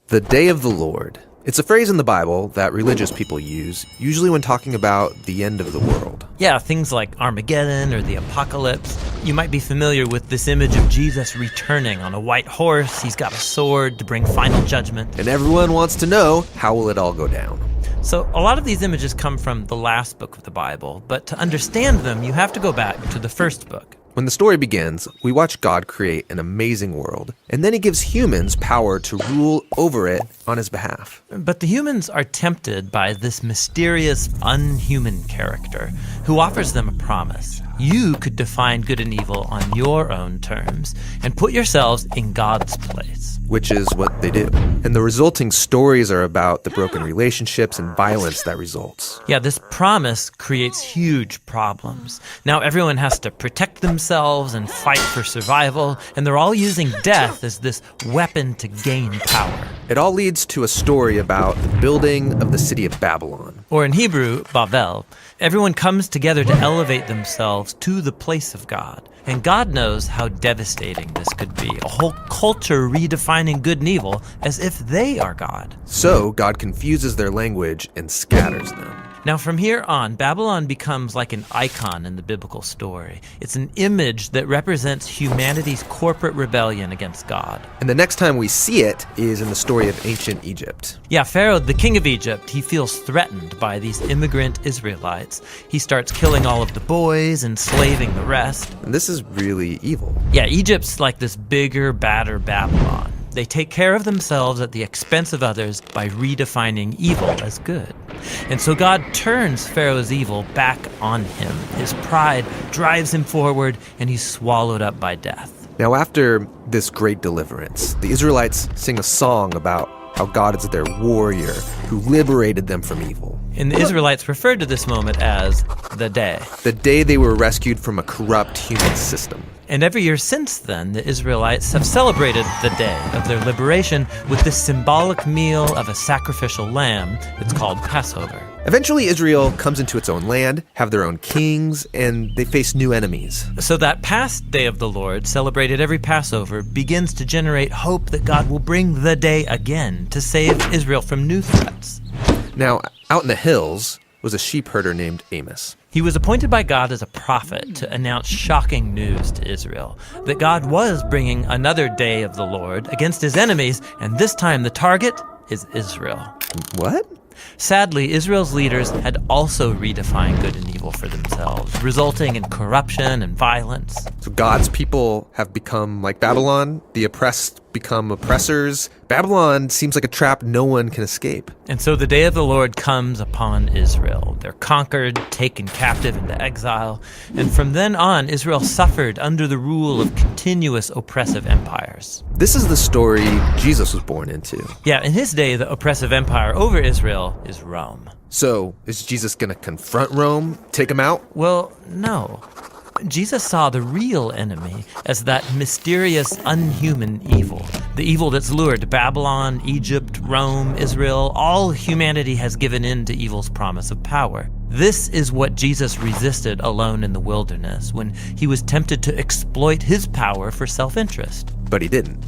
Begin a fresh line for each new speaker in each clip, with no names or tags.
The day of the Lord. It's a phrase in the Bible that religious people use, usually when talking about the end of the world.
Yeah, things like Armageddon or the apocalypse. You might be familiar with this image of Jesus returning on a white horse. He's got a sword to bring final judgment.
And everyone wants to know, how will it all go down?
So a lot of these images come from the last book of the Bible, but to understand them, you have to go back to the first book.
When the story begins, we watch God create an amazing world, and then he gives humans power to rule over it on his behalf.
But the humans are tempted by this mysterious, unhuman character who offers them a promise. You could define good and evil on your own terms and put yourselves in God's place.
Which is what they do. And the resulting stories are about the broken relationships and violence that results.
Yeah, this promise creates huge problems. Now everyone has to protect themselves and fight for survival, and they're all using death as this weapon to gain power.
It all leads to a story about the building of the city of Babylon.
Or in Hebrew, Bavel. Everyone comes together to elevate themselves to the place of God. And God knows how devastating this could be. A whole culture redefining good and evil as if they are God.
So God confuses their language and scatters them.
Now from here on, Babylon becomes like an icon in the biblical story. It's an image that represents humanity's corporate rebellion against God.
And the next time we see it is in the story of ancient Egypt.
Yeah, Pharaoh, the king of Egypt, he feels threatened by these immigrant Israelites. He starts killing all of the boys, enslaving the rest.
And this is really evil.
Yeah, Egypt's like this bigger, badder Babylon. They take care of themselves at the expense of others by redefining evil as good. And so God turns Pharaoh's evil back on him. His pride drives him forward, and he's swallowed up by death.
Now, after this great deliverance, the Israelites sing a song about how God is their warrior who liberated them from evil.
And the Israelites referred to this moment as the day.
The day they were rescued from a corrupt human system.
And every year since then, the Israelites have celebrated the day of their liberation with this symbolic meal of a sacrificial lamb. It's called Passover.
Eventually, Israel comes into its own land, have their own kings, and they face new enemies.
So that past day of the Lord, celebrated every Passover, begins to generate hope that God will bring the day again to save Israel from new threats.
Now, out in the hills was a sheep herder named Amos.
He was appointed by God as a prophet to announce shocking news to Israel, that God was bringing another day of the Lord against his enemies, and this time the target is Israel.
What?
Sadly, Israel's leaders had also redefined good and evil for themselves, resulting in corruption and violence.
So God's people have become like Babylon, the oppressed become oppressors. Babylon seems like a trap no one can escape.
And so the day of the Lord comes upon Israel. They're conquered, taken captive into exile, and from then on, Israel suffered under the rule of continuous oppressive empires.
This is the story Jesus was born into.
Yeah, in his day, the oppressive empire over Israel is Rome.
So, is Jesus going to confront Rome, take him out?
Well, no. Jesus saw the real enemy as that mysterious, unhuman evil. The evil that's lured Babylon, Egypt, Rome, Israel. All humanity has given in to evil's promise of power. This is what Jesus resisted alone in the wilderness when he was tempted to exploit his power for self-interest.
But he didn't.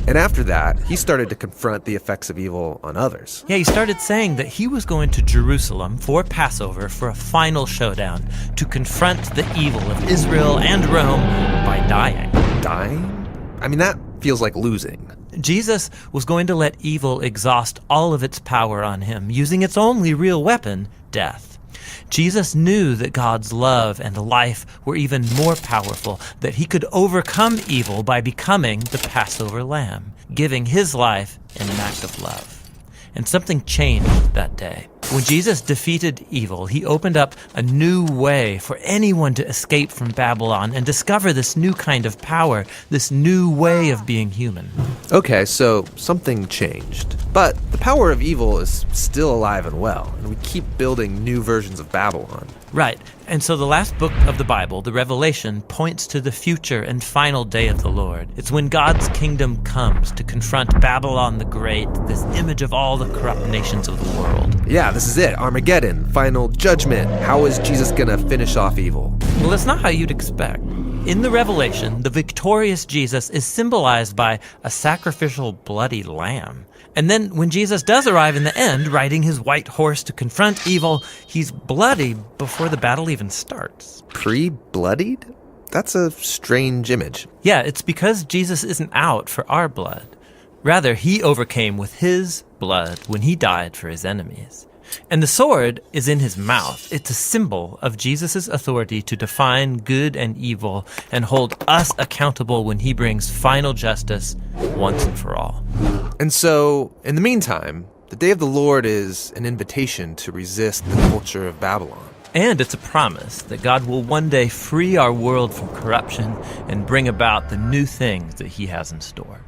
And after that, he started to confront the effects of evil on others.
Yeah, he started saying that he was going to Jerusalem for Passover for a final showdown to confront the evil of Israel and Rome by dying.
Dying? I mean, that feels like losing.
Jesus was going to let evil exhaust all of its power on him, using its only real weapon, death. Jesus knew that God's love and life were even more powerful, that he could overcome evil by becoming the Passover lamb, giving his life in an act of love. And something changed that day. When Jesus defeated evil, he opened up a new way for anyone to escape from Babylon and discover this new kind of power, this new way of being human.
Okay, so something changed. But the power of evil is still alive and well, and we keep building new versions of Babylon.
Right. And so the last book of the Bible, the Revelation, points to the future and final day of the Lord. It's when God's kingdom comes to confront Babylon the Great, this image of all the corrupt nations of the world.
Yeah, this is it. Armageddon, final judgment. How is Jesus gonna finish off evil?
Well, it's not how you'd expect. In the Revelation, the victorious Jesus is symbolized by a sacrificial bloody lamb. And then when Jesus does arrive in the end, riding his white horse to confront evil, he's bloody before the battle even starts.
Pre-bloodied? That's a strange image.
Yeah, it's because Jesus isn't out for our blood. Rather, he overcame with his blood when he died for his enemies. And the sword is in his mouth. It's a symbol of Jesus' authority to define good and evil and hold us accountable when he brings final justice once and for all.
And so, in the meantime, the day of the Lord is an invitation to resist the culture of Babylon.
And it's a promise that God will one day free our world from corruption and bring about the new things that he has in store.